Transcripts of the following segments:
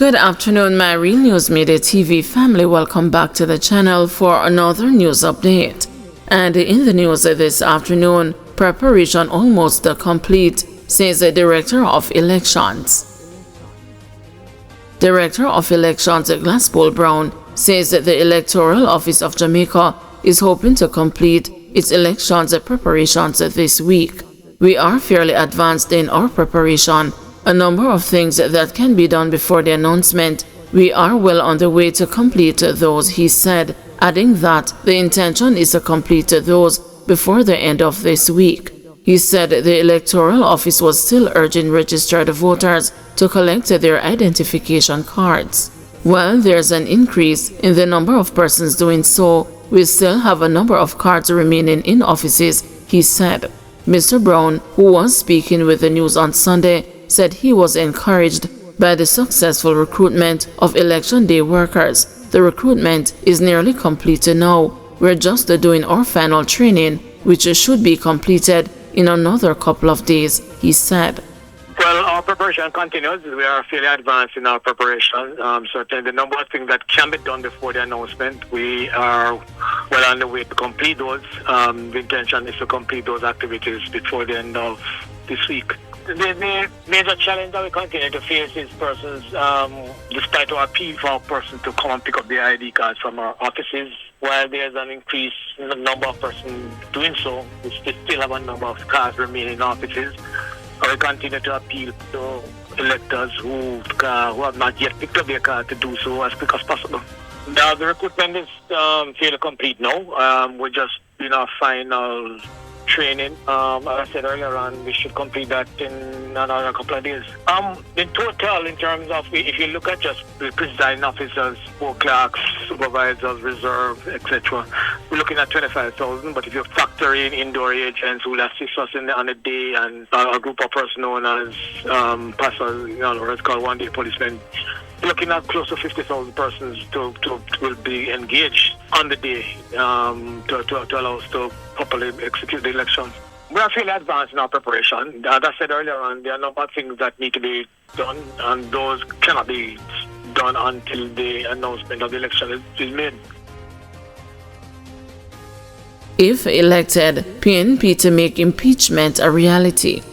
Good afternoon, my Real News Media TV family. Welcome back to the channel for another news update. And in the news this afternoon, preparation almost complete, says the Director of Elections. Director of Elections Glasspool Brown says that the Electoral Office of Jamaica is hoping to complete its elections preparations this week. We are fairly advanced in our preparation. A number of things that can be done before the announcement. We are well on the way to complete those, he said, adding that the intention is to complete those before the end of this week. He said the Electoral Office was still urging registered voters to collect their identification cards. While there's an increase in the number of persons doing so, we still have a number of cards remaining in offices, he said. Mr. Brown, who was speaking with the news on Sunday, said he was encouraged by the successful recruitment of election day workers. The recruitment is nearly completed now. We're just doing our final training, which should be completed in another couple of days, he said. Well, our preparation continues. We are fairly advanced in our preparation. Certainly the number of things that can be done before the announcement, we are well on the way to complete those. The intention is to complete those activities before the end of this week. The major challenge that we continue to face is persons, despite our appeal for persons to come and pick up their ID cards from our offices, while there's an increase in the number of persons doing so, we still have a number of cards remaining in offices. We continue to appeal to electors who have not yet picked up their card to do so as quick as possible. The recruitment is fairly complete now. We're just in our final training. As I said earlier on, we should complete that in another couple of days. In total, in terms of, if you look at just the presiding officers, poll clerks, supervisors, reserve, etc., we're looking at 25,000. But if you factor in indoor agents who will assist us on the day, and a group of persons known as passers, what's called one-day policemen, looking at close to 50,000 persons will be engaged on the day to allow us to properly execute the election. We are fairly advanced in our preparation. As I said earlier on, there are a number of things that need to be done, and those cannot be done until the announcement of the election is made. If elected, PNP to make impeachment a reality.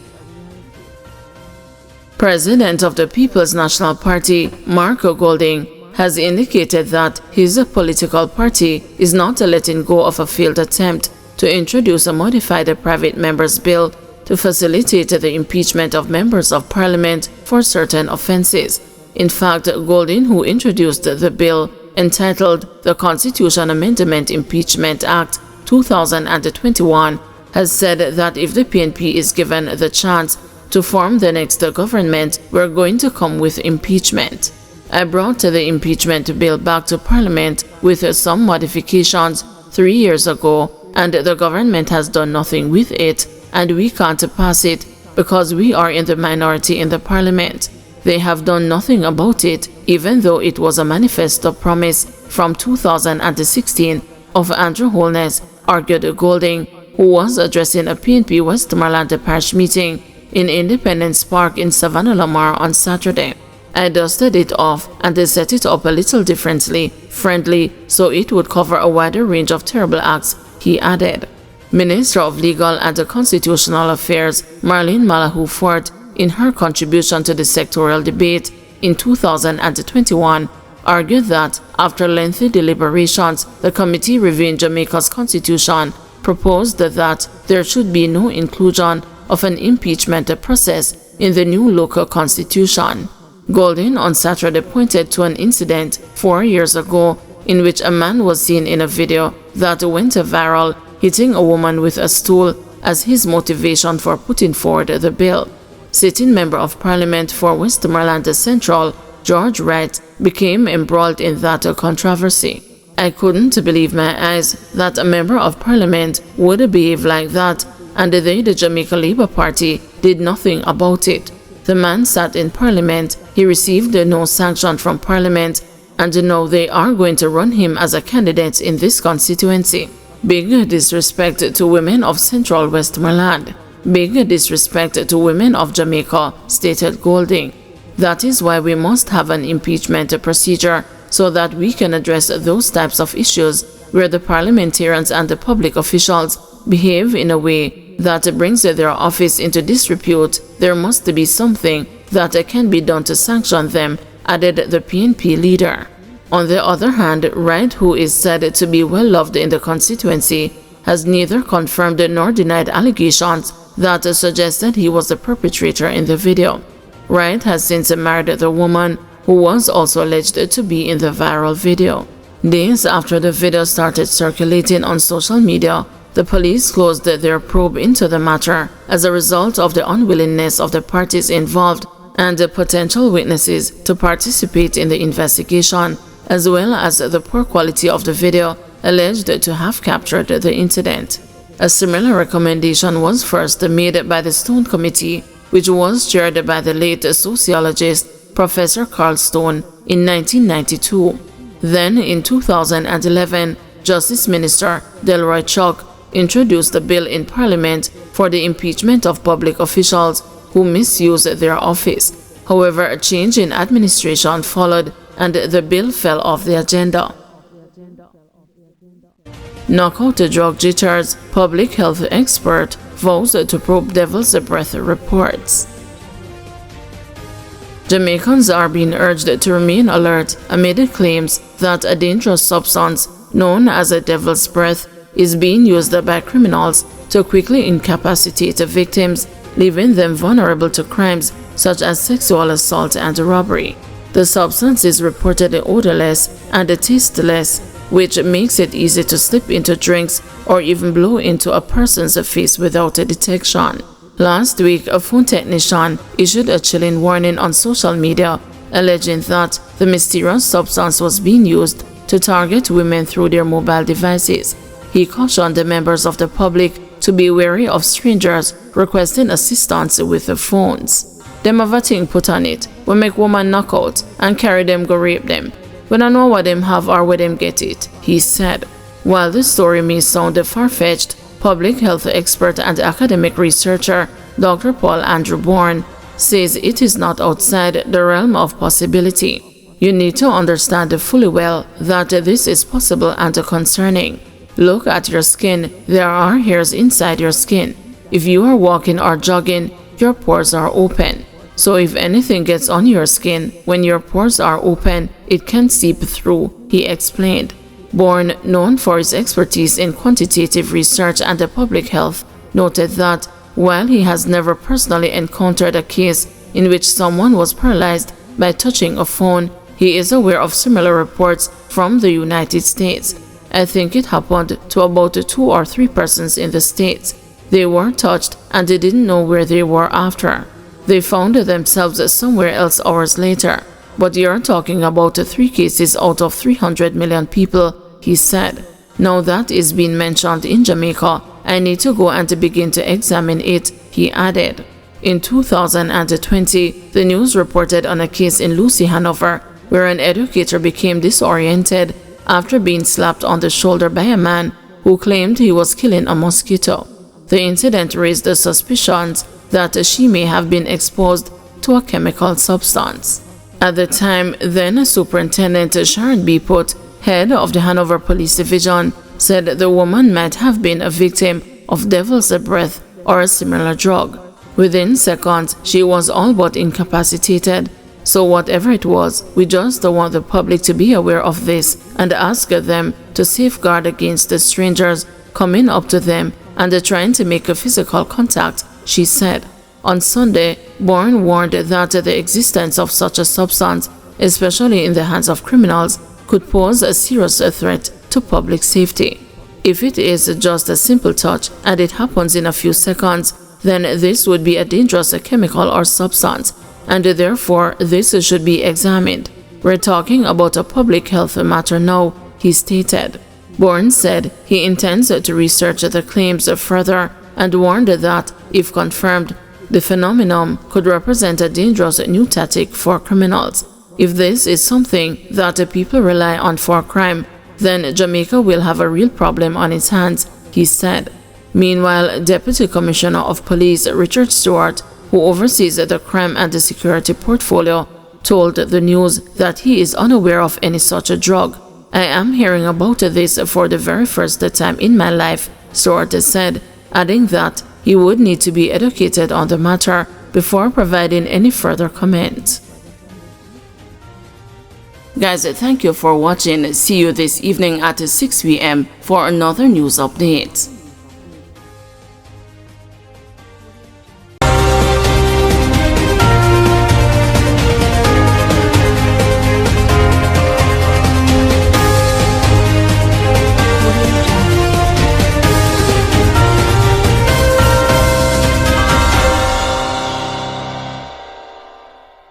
President of the People's National Party, Marco Golding, has indicated that his political party is not letting go of a failed attempt to introduce a modified private members bill to facilitate the impeachment of members of parliament for certain offenses. In fact, Golding, who introduced the bill entitled the Constitution Amendment Impeachment Act 2021, has said that if the PNP is given the chance to form the next government, we're going to come with impeachment. I brought the impeachment bill back to Parliament with some modifications 3 years ago, and the government has done nothing with it, and we can't pass it because we are in the minority in the Parliament. They have done nothing about it, even though it was a manifesto promise from 2016 of Andrew Holness, argued Golding, who was addressing a PNP Westmoreland parish meeting in Independence Park in Savannah Lamar on Saturday. I dusted it off and they set it up a little differently, friendly, so it would cover a wider range of terrible acts, he added. Minister of Legal and Constitutional Affairs Marlene Malahou Fort, in her contribution to the sectorial debate in 2021, argued that after lengthy deliberations, the committee reviewing Jamaica's constitution proposed that there should be no inclusion of an impeachment process in the new local constitution. Golding on Saturday pointed to an incident 4 years ago in which a man was seen in a video that went viral hitting a woman with a stool as his motivation for putting forward the bill. Sitting Member of Parliament for Westmoreland Central, George Wright, became embroiled in that controversy. I couldn't believe my eyes that a Member of Parliament would behave like that, and they, the Jamaica Labour Party, did nothing about it. The man sat in Parliament, he received no sanction from Parliament, and now they are going to run him as a candidate in this constituency. Big disrespect to women of Central Westmoreland. Big disrespect to women of Jamaica, stated Golding. That is why we must have an impeachment procedure so that we can address those types of issues where the parliamentarians and the public officials behave in a way that brings their office into disrepute. There must be something that can be done to sanction them, added the PNP leader. On the other hand, Wright, who is said to be well loved in the constituency, has neither confirmed nor denied allegations that suggested he was the perpetrator in the video. Wright has since married the woman who was also alleged to be in the viral video. Days after the video started circulating on social media, the police closed their probe into the matter as a result of the unwillingness of the parties involved and the potential witnesses to participate in the investigation, as well as the poor quality of the video alleged to have captured the incident. A similar recommendation was first made by the Stone Committee, which was chaired by the late sociologist Professor Carl Stone in 1992. Then, in 2011, Justice Minister Delroy Chuck introduced a bill in Parliament for the impeachment of public officials who misuse their office. However, a change in administration followed and the bill fell off the agenda. Knockout drug jitters, public health expert vows to probe devil's breath reports. Jamaicans are being urged to remain alert amid claims that a dangerous substance known as a devil's breath is being used by criminals to quickly incapacitate victims, leaving them vulnerable to crimes such as sexual assault and robbery. The substance is reportedly odorless and tasteless, which makes it easy to slip into drinks or even blow into a person's face without detection. Last week, a phone technician issued a chilling warning on social media, alleging that the mysterious substance was being used to target women through their mobile devices. He cautioned the members of the public to be wary of strangers requesting assistance with the phones. Them have a thing put on it, we make woman knock out and carry them go rape them. We don't know what them have or where them get it, he said. While the story may sound far-fetched, public health expert and academic researcher Dr. Paul Andrew Bourne says it is not outside the realm of possibility. You need to understand fully well that this is possible and concerning. Look at your skin. There are hairs inside your skin. If you are walking or jogging, your pores are open. So if anything gets on your skin, when your pores are open, it can seep through, he explained. Bourne, known for his expertise in quantitative research and public health, noted that while he has never personally encountered a case in which someone was paralyzed by touching a phone, he is aware of similar reports from the United States. I think it happened to about 2 or 3 persons in the States. They were touched and they didn't know where they were after. They found themselves somewhere else hours later. But you're talking about 3 cases out of 300 million people, he said. Now that is being mentioned in Jamaica, I need to go and begin to examine it, he added. In 2020, the news reported on a case in Lucy, Hanover, where an educator became disoriented after being slapped on the shoulder by a man who claimed he was killing a mosquito. The incident raised the suspicions that she may have been exposed to a chemical substance. At the time, then Superintendent Sharon B. Putt, head of the Hanover Police Division, said the woman might have been a victim of devil's breath or a similar drug. Within seconds, she was all but incapacitated. So whatever it was, we just want the public to be aware of this and ask them to safeguard against the strangers coming up to them and trying to make a physical contact, she said. On Sunday, Bourne warned that the existence of such a substance, especially in the hands of criminals, could pose a serious threat to public safety. If it is just a simple touch and it happens in a few seconds, then this would be a dangerous chemical or substance, and therefore this should be examined. We're talking about a public health matter now, he stated. Bourne said he intends to research the claims further and warned that, if confirmed, the phenomenon could represent a dangerous new tactic for criminals. If this is something that people rely on for crime, then Jamaica will have a real problem on its hands, he said. Meanwhile, Deputy Commissioner of Police Richard Stewart who oversees the crime and the security portfolio, told the news that he is unaware of any such a drug. "I am hearing about this for the very first time in my life," Stewart said, adding that he would need to be educated on the matter before providing any further comment. Guys, thank you for watching. See you this evening at 6 p.m. for another news update.